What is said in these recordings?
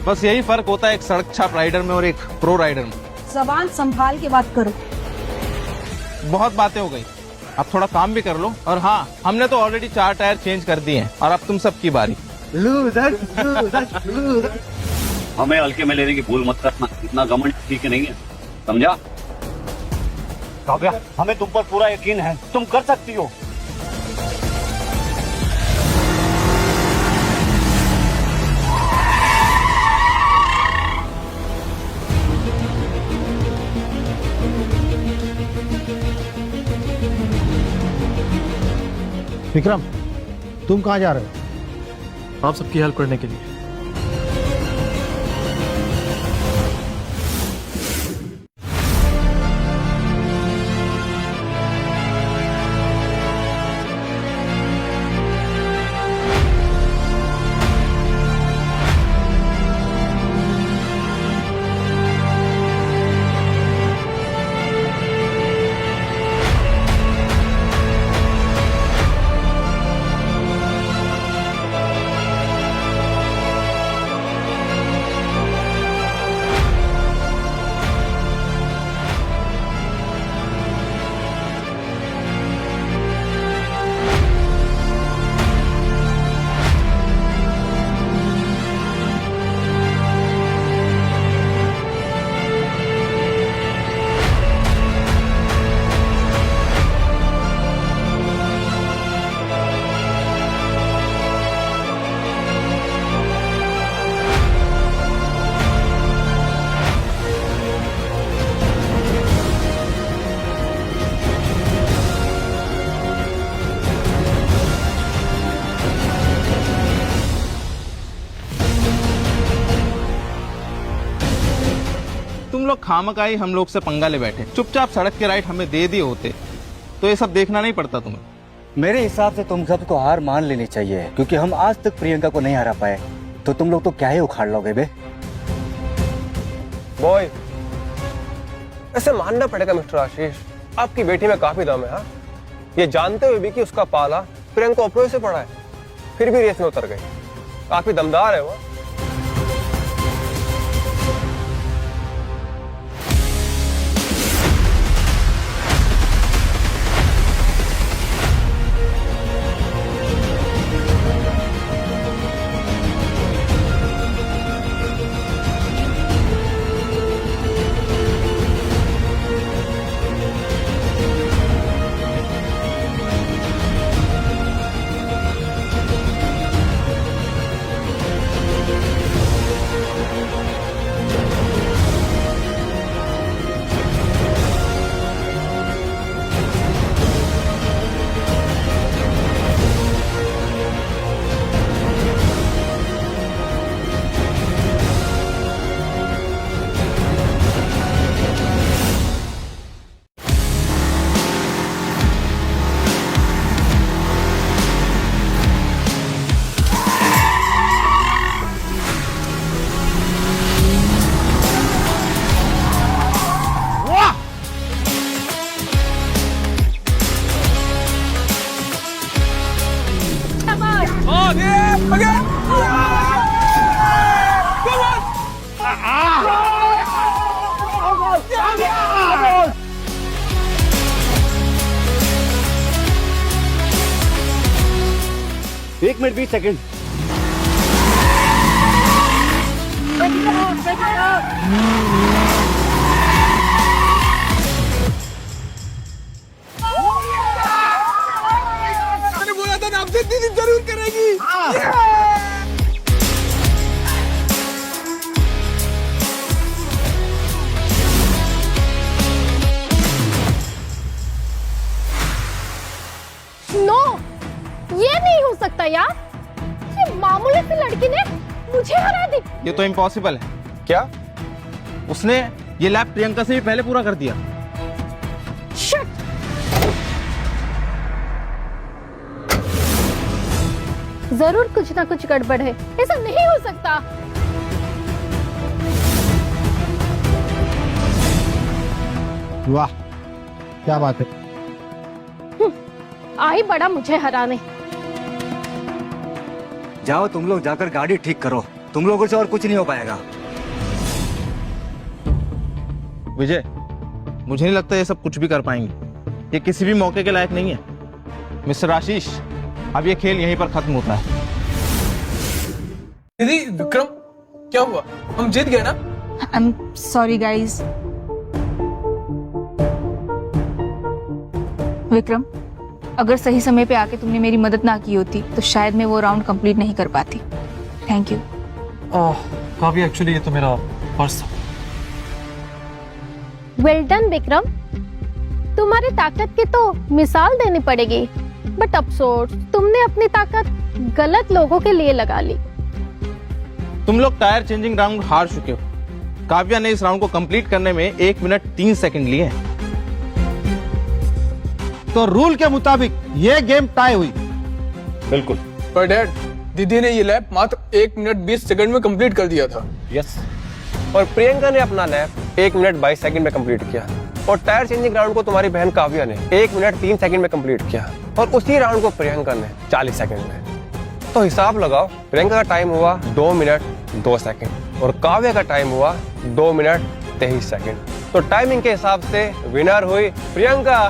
बस यही फर्क होता है एक सड़क छाप राइडर में और एक प्रो राइडर में। जबान संभाल के बात करो। बहुत बातें हो गई, अब थोड़ा काम भी कर लो। और हाँ, हमने तो ऑलरेडी 4 टायर चेंज कर दिए हैं और अब तुम सबकी बारी। हमें हल्के में लेने की भूल मत करना, इतना घमंड ठीक नहीं है, समझा? काव्या, हमें तुम पर पूरा यकीन है, तुम कर सकती हो। विक्रम, तुम कहाँ जा रहे हो? आप सबकी हेल्प करने के लिए। तुम लोग खामखाई हम लोग से पंगा ले बैठे, चुपचाप सड़क के राइट हमें दे दिए होते तो ये सब देखना नहीं पड़ता तुम्हें। मेरे हिसाब से तुम सबको हार मान लेनी चाहिए, क्योंकि हम आज तक प्रियंका को नहीं हरा पाए, तो तुम लोग तो क्या ही उखाड़ लोगे बे। बॉय, ऐसे मानना पड़ेगा मिस्टर आशीष, आपकी बेटी में काफी दम है। हाँ, ये जानते हुए भी कि उसका पाला प्रियंका ओपरो से पड़ा है, फिर भी रेस में उतर गई। काफी दमदार है वो। एक मिनट 20 सेकंड। मैंने बोला था ना, आपसे दीदी जरूर करेगी। नो, ये नहीं हो सकता यार। ये मामूली सी लड़की ने मुझे हरा दी। ये तो इम्पॉसिबल है। क्या? उसने ये लैप प्रियंका से भी पहले पूरा कर दिया। Shut! जरूर कुछ ना कुछ गड़बड़ है, ऐसा नहीं हो सकता। वाह, क्या बात है। आई बड़ा मुझे हराने। जाओ तुम लोग जाकर गाड़ी ठीक करो, तुम लोगों से और कुछ नहीं हो पाएगा। विजय, मुझे नहीं लगता ये सब कुछ भी कर पाएंगे। ये किसी भी मौके के लायक नहीं है। मिस्टर आशीष, अब ये खेल यहीं पर खत्म होता है। दीदी, विक्रम, क्या हुआ? हम जीत गए ना? I am sorry guys. Vikram, अगर सही समय पे आके तुमने मेरी मदद ना की होती तो शायद मैं वो राउंड कंप्लीट नहीं कर पाती। Thank you. काव्या, एक्चुअली ये तो मेरा पर्स था। वेल डन विक्रम, तुम्हारी ताकत की तो मिसाल देनी पड़ेगी, बट अफसोस तुमने अपनी ताकत गलत लोगों के लिए लगा ली। तुम लोग टायर चेंजिंग राउंड हार चुके हो। काव्या ने इस राउंड को कंप्लीट करने में 1 मिनट 3 सेकंड लिए हैं। तो रूल के मुताबिक ये गेम टाई हुई। बिल्कुल। पर डैड, दीदी ने ये लैप मात्र 1 मिनट 20 सेकंड में कंप्लीट कर दिया था। यस। और प्रियंका ने अपना लैप 1 मिनट 22 सेकंड में कंप्लीट किया। और टायर चेंजिंग राउंड को तुम्हारी बहन काव्या ने 1 मिनट 3 सेकंड में कंप्लीट किया। और उसी राउंड को प्रियंका ने 40 सेकंड में। तो हिसाब लगाओ, प्रियंका का टाइम हुआ 2 मिनट 2 सेकंड और काव्या का टाइम हुआ 2 मिनट 23 सेकंड। तो टाइमिंग के हिसाब से विनर हुई प्रियंका।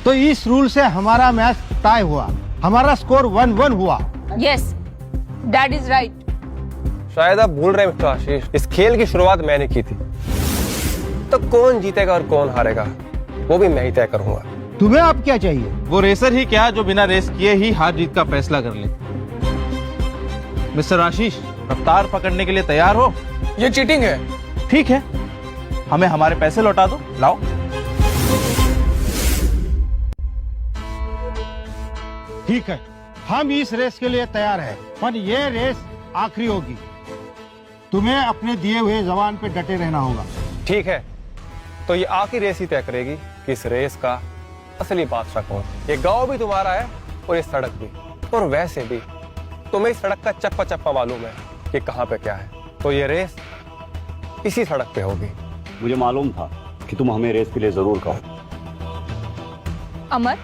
तो इस रूल से हमारा मैच टाई हुआ, हमारा स्कोर 1-1 हुआ। Yes, that is right. शायद आप भूल रहे हैं मिस्टर आशीष, इस खेल की शुरुआत मैंने की थी। तो कौन जीतेगा और कौन हारेगा वो भी मैं ही तय करूंगा। तुम्हें अब क्या चाहिए? वो रेसर ही क्या जो बिना रेस किए ही हार जीत का फैसला कर ले। मिस्टर आशीष, रफ्तार पकड़ने के लिए तैयार हो? ये चीटिंग है। ठीक है, हमें हमारे पैसे लौटा दो। लाओ। ठीक है, हम इस रेस के लिए तैयार हैं, पर ये रेस आखिरी होगी। तुम्हें अपने दिए हुए जबान पे डटे रहना होगा। ठीक है, तो ये आखिरी रेस ही तय करेगी कि इस रेस का असली बादशाह कौन। ये गांव भी तुम्हारा है और ये सड़क भी। और वैसे भी तुम्हें इस सड़क का चप्पा चप्पा मालूम है कि कहाँ पे क्या है। तो ये रेस इसी सड़क पे होगी। मुझे मालूम था कि तुम हमें रेस के लिए जरूर कहो। अमर,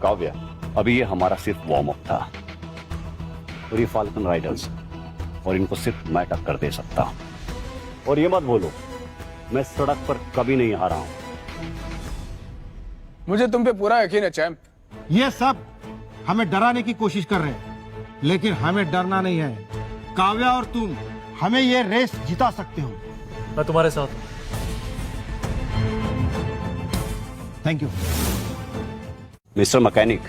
काव्या, अभी ये हमारा सिर्फ वार्म अप था और ये फाल्कन राइडर्स, और इनको सिर्फ मैं टक्कर दे सकता हूं। और ये मत बोलो मैं सड़क पर कभी नहीं हारा हूं। मुझे तुम पे पूरा यकीन है चैंप। ये सब हमें डराने की कोशिश कर रहे हैं, लेकिन हमें डरना नहीं है। काव्या और तुम हमें ये रेस जिता सकते हो। मैं तुम्हारे साथ हूं। Thank you. मिस्टर मैकेनिक,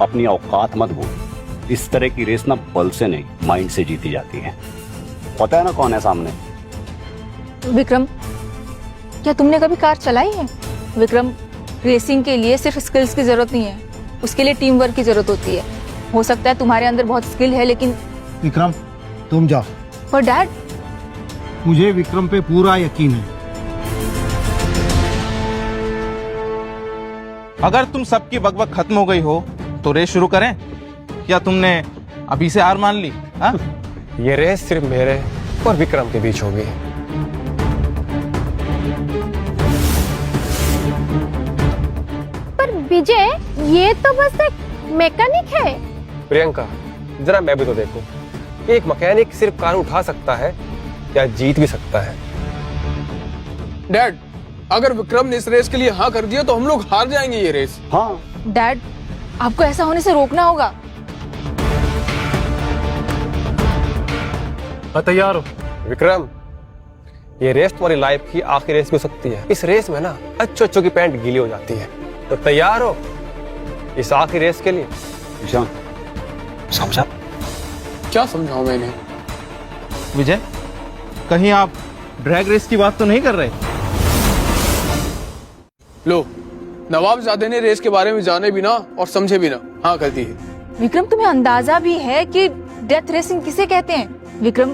अपनी औकात मत भूल। इस तरह की रेस ना बल से नहीं, माइंड से जीती जाती है। पता है ना कौन है सामने? विक्रम, क्या तुमने कभी कार चलाई है? विक्रम, रेसिंग के लिए सिर्फ स्किल्स की जरूरत नहीं है, उसके लिए टीम वर्क की जरूरत होती है। हो सकता है तुम्हारे अंदर बहुत स्किल है, लेकिन विक्रम, तुम जाओ। पर डैड, मुझे विक्रम पे पूरा यकीन है। अगर तुम सबकी बकबक खत्म हो गई हो तो रेस शुरू करें? क्या तुमने अभी से हार मान ली? हाँ? ये रेस सिर्फ मेरे और विक्रम के बीच होगी। पर विजय, ये तो बस एक मैकेनिक है। प्रियंका, जरा मैं भी तो देखूं। एक मैकेनिक सिर्फ कार उठा सकता है या जीत भी सकता है। डैड, अगर विक्रम ने इस रेस के लिए हाँ कर दिया तो हम लोग हार जाएंगे ये रेस। हाँ। डैड, आपको ऐसा होने से रोकना होगा। मैं तैयार हूँ। विक्रम, ये रेस तुम्हारी लाइफ की आखिरी रेस भी हो सकती है। इस रेस में ना अच्छों की पैंट गीली हो जाती है। तो तैयार हो इस आखिरी रेस के लिए? ईशान, समझा? क्या समझाऊं मैं इन्हें? विजय, कहीं आप ड्रैग रेस की बात तो नहीं कर रहे? लो, नवाबजादे ने रेस के बारे में जाने बिना और समझे बिना हाँ कर दी है। विक्रम, तुम्हें अंदाजा भी है कि डेथ रेसिंग किसे कहते हैं? विक्रम,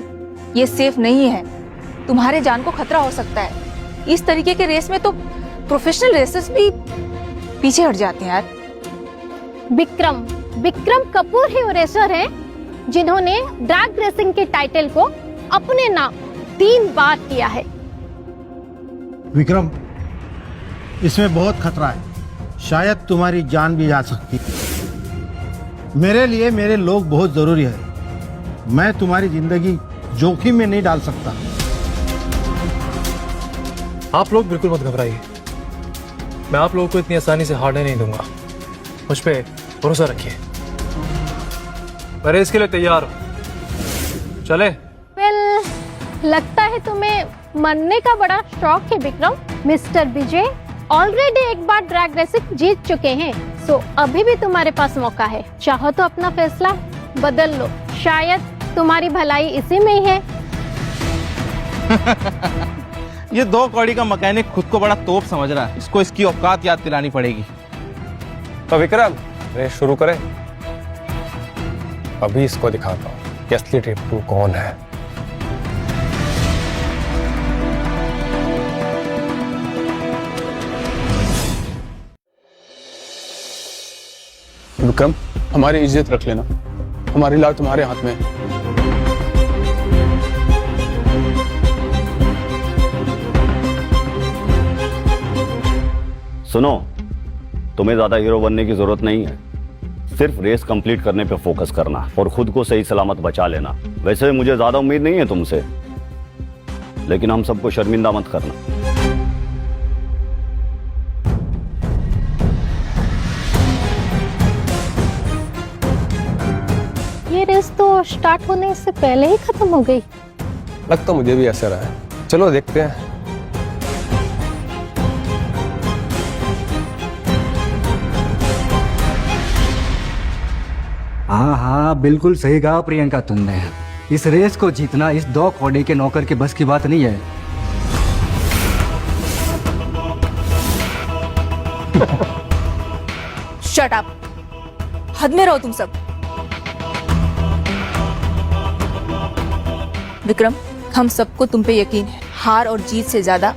ये सेफ नहीं है, तुम्हारे जान को खतरा हो सकता है। इस तरीके के रेस में तो प्रोफेशनल रेसर्स भी पीछे हट जाते हैं यार। विक्रम कपूर ही वो रेसर हैं जिन्होंने ड्रैग रेसिंग के टाइटल को अपने नाम 3 बार किया है। विक्रम, इसमें बहुत खतरा है, शायद तुम्हारी जान भी जा सकती है। मेरे लिए मेरे लोग बहुत जरूरी है। मैं तुम्हारी जिंदगी जोखिम में नहीं डाल सकता। आप लोग बिल्कुल मत घबराइए, मैं आप लोगों को इतनी आसानी से हारने नहीं दूंगा। मुझ पे भरोसा रखिए, मैं रेस के लिए तैयार हूं। चले। वेल, लगता है तुम्हें मरने का बड़ा शौक है विक्रम। मिस्टर विजय ऑलरेडी एक बार ड्रैग रेसिंग जीत चुके हैं, सो अभी भी तुम्हारे पास मौका है। चाहो तो अपना फैसला बदल लो, शायद तुम्हारी भलाई इसी में ही है। ये 2 कौड़ी का मैकेनिक खुद को बड़ा तोप समझ रहा है, इसको इसकी औकात याद दिलानी पड़ेगी। तो विक्रम, रेस शुरू करें। अभी इसको दिखाता हूँ कि असली टिप्पू कौन है। विक्रम, हमारी इज्जत रख लेना, हमारी लाभ तुम्हारे हाथ में है। सुनो, तुम्हें ज्यादा हीरो बनने की जरूरत नहीं है। सिर्फ रेस कंप्लीट करने पे फोकस करना और खुद को सही सलामत बचा लेना। वैसे मुझे ज्यादा उम्मीद नहीं है तुमसे, लेकिन हम सबको शर्मिंदा मत करना। ये रेस तो स्टार्ट होने से पहले ही खत्म हो गई। लग तो मुझे भी ऐसा रहा है। चलो देखते हैं। हाँ हाँ, बिल्कुल सही कहा प्रियंका तुमने। इस रेस को जीतना इस 2 कौड़ी के नौकर के बस की बात नहीं है। शट अप, हद में रहो तुम सब। विक्रम, हम सबको तुम पे यकीन है। हार और जीत से ज्यादा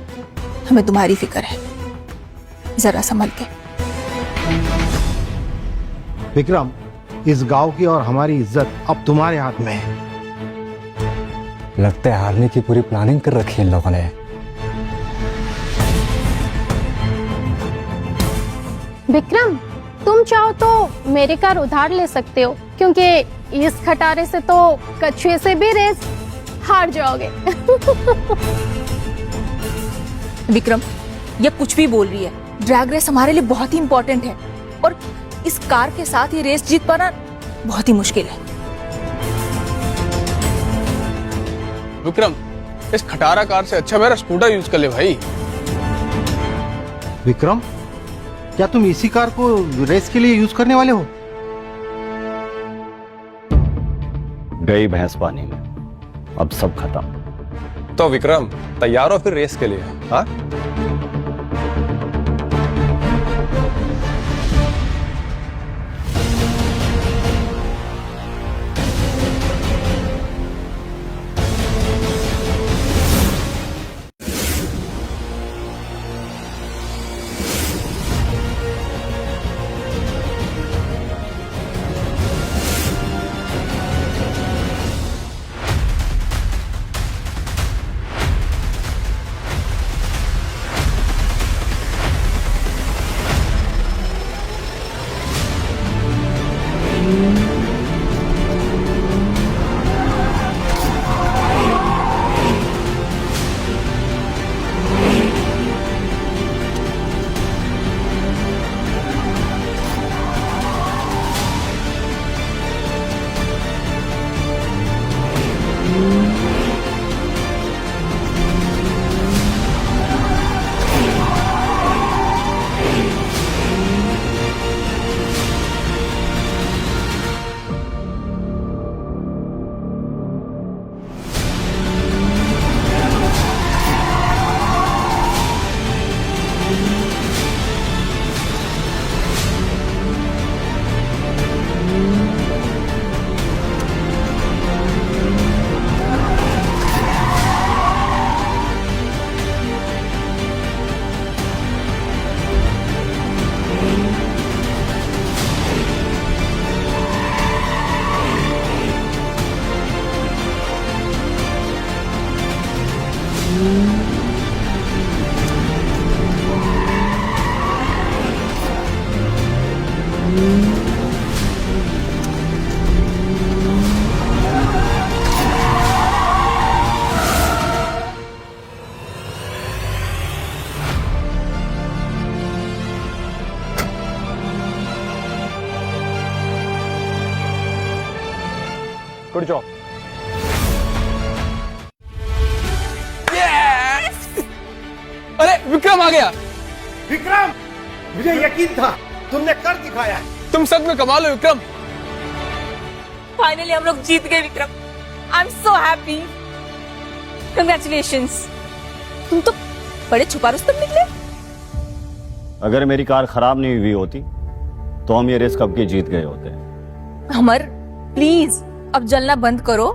हमें तुम्हारी फिक्र है। जरा संभल के। विक्रम, इस गांव की और हमारी इज्जत अब तुम्हारे हाथ में है। लगता है हारने की पूरी प्लानिंग कर रखी है इन लोगों ने। विक्रम, तुम चाहो तो मेरी कार उधार ले सकते हो, क्योंकि इस खटारे से तो कछुए से भी रेस हार जाओगे। विक्रम, ये कुछ भी बोल रही है। ड्रैग रेस हमारे लिए बहुत ही इंपॉर्टेंट है और इस कार के साथ ये रेस जीत पाना बहुत ही मुश्किल है। विक्रम, इस खटारा कार से अच्छा मेरा स्कूटर यूज कर ले भाई। विक्रम, क्या तुम इसी कार को रेस के लिए यूज करने वाले हो? गई भैंस पानी में, अब सब खत्म। तो विक्रम, तैयार हो फिर रेस के लिए? हाँ, गुड जॉब। अरे विक्रम आ गया। विक्रम, मुझे यकीन था तुमने कर दिखाया है। तुम सच में कमाल हो विक्रम। फाइनली हम लोग जीत गए Vikram. I am so happy. Congratulations. तुम तो बड़े छुपा रुस्तम निकले। अगर मेरी कार खराब नहीं हुई होती तो हम ये रेस कब के जीत गए होते। अमर प्लीज अब जलना बंद करो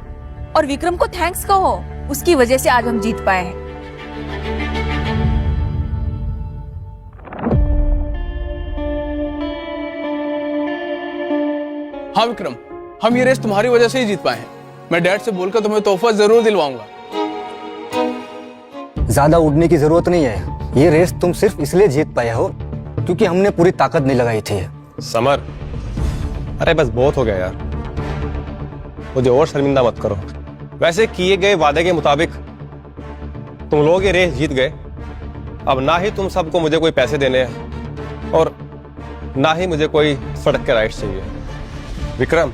और विक्रम को थैंक्स कहो। उसकी वजह से आज हम जीत पाए हैं। हाँ विक्रम, हम ये रेस तुम्हारी वजह से ही जीत पाए हैं। मैं डैड से बोलकर तुम्हें तोहफा जरूर दिलवाऊंगा। ज्यादा उड़ने की जरूरत नहीं है। ये रेस तुम सिर्फ इसलिए जीत पाए हो क्योंकि हमने पूरी ताकत नहीं लगाई थी। समर, अरे बस बहुत हो गया यार, मुझे और शर्मिंदा मत करो। वैसे किए गए वादे के मुताबिक तुम लोग ये रेस जीत गए। अब ना ही तुम सबको मुझे कोई पैसे देने हैं और ना ही मुझे कोई सड़क के राइड्स चाहिए। विक्रम,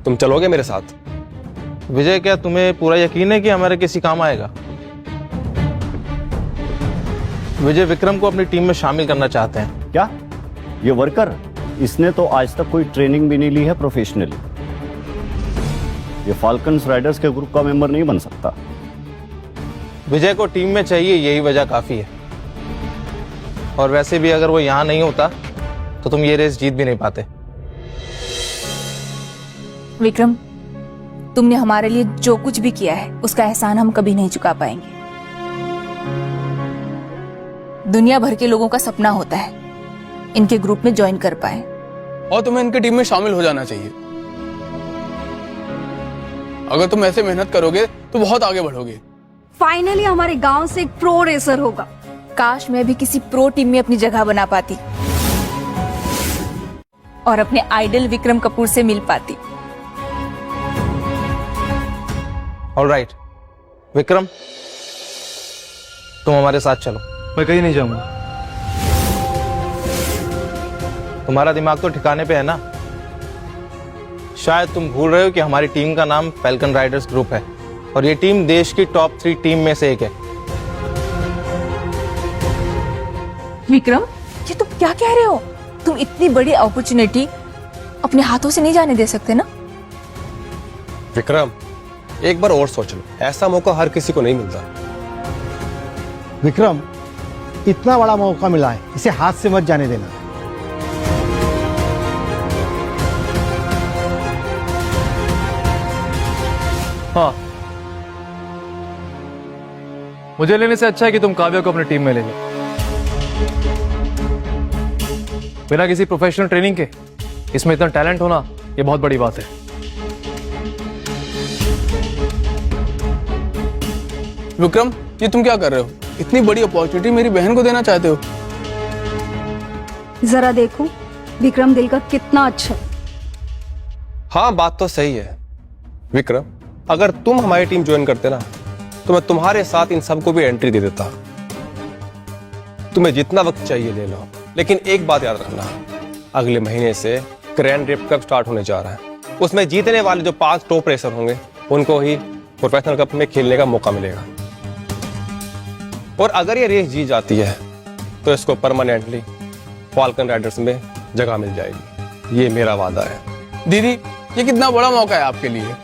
तुम चलोगे मेरे साथ? विजय, क्या तुम्हें पूरा यकीन है कि हमारे किसी काम आएगा? विजय विक्रम को अपनी टीम में शामिल करना चाहते हैं। क्या ये वर्कर? इसने तो आज तक कोई ट्रेनिंग भी नहीं ली है प्रोफेशनली। ये फाल्कन्स राइडर्स के ग्रुप का मेंबर नहीं बन सकता। विजय को टीम में चाहिए, यही वजह काफी है। और वैसे भी अगर वो यहां नहीं होता तो तुम ये रेस जीत भी नहीं पाते। विक्रम, तुमने हमारे लिए जो कुछ भी किया है उसका एहसान हम कभी नहीं चुका पाएंगे। दुनिया भर के लोगों का सपना होता है इनके ग्रुप में ज्वाइन कर पाए और तुम्हें इनकी टीम में शामिल हो जाना चाहिए। अगर तुम ऐसे मेहनत करोगे तो बहुत आगे बढ़ोगे। फाइनली हमारे गांव से एक प्रो रेसर होगा। काश मैं भी किसी प्रो टीम में अपनी जगह बना पाती और अपने आइडल विक्रम कपूर से मिल पाती। ऑलराइट विक्रम, तुम हमारे साथ चलो। मैं कहीं नहीं जाऊंगा। तुम्हारा दिमाग तो ठिकाने पे है ना? शायद तुम भूल रहे हो कि हमारी टीम का नाम फैल्कन राइडर्स ग्रुप है और ये टीम देश की टॉप 3 टीम में से एक है। विक्रम, ये तुम क्या कह रहे हो? तुम इतनी बड़ी अपॉर्चुनिटी अपने हाथों से नहीं जाने दे सकते ना? विक्रम, एक बार और सोच लो, ऐसा मौका हर किसी को नहीं मिलता। विक्रम, इतना बड़ा मौका मिला है, इसे हाथ से मत जाने देना। हाँ, मुझे लेने से अच्छा है कि तुम काव्या को अपनी टीम में ले लो। बिना किसी प्रोफेशनल ट्रेनिंग के इसमें इतना टैलेंट होना ये बहुत बड़ी बात है। विक्रम, ये तुम क्या कर रहे हो? इतनी बड़ी अपॉर्चुनिटी मेरी बहन को देना चाहते हो? जरा देखो विक्रम दिल का कितना अच्छा है। हाँ, बात तो सही है विक्रम। अगर तुम हमारी टीम ज्वाइन करते ना तो मैं तुम्हारे साथ इन सबको भी एंट्री दे देता। तुम्हें जितना वक्त चाहिए ले लो, लेकिन एक बात याद रखना, अगले महीने से ग्रैंड रेप कप स्टार्ट होने जा रहा है। उसमें जीतने वाले जो 5 टॉप रेसर होंगे उनको ही प्रोफेशनल कप में खेलने का मौका मिलेगा। और अगर ये रेस जीत जाती है तो इसको परमानेंटली फाल्कन राइडर्स में जगह मिल जाएगी। ये मेरा वादा है। दीदी, ये कितना बड़ा मौका है आपके लिए।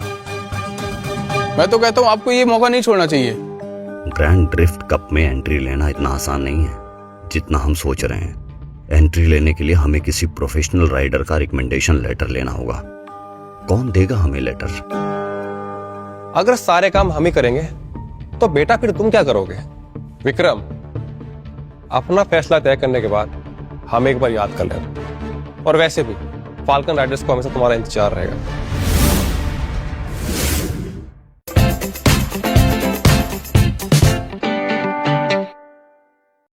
मैं तो कहता हूँ आपको ये मौका नहीं छोड़ना चाहिए। ग्रैंड ड्रिफ्ट कप में एंट्री लेना इतना आसान नहीं है जितना हम सोच रहे हैं। एंट्री लेने के लिए हमें किसी प्रोफेशनल राइडर का रिकमेंडेशन लेटर लेना होगा। कौन देगा हमें लेटर? अगर सारे काम हम ही करेंगे तो बेटा फिर तुम क्या करोगे? विक्रम, अपना फैसला तय करने के बाद हम एक बार याद कर लेना। और वैसे भी फाल्कन राइडर्स को हमेशा तुम्हारा इंतजार रहेगा।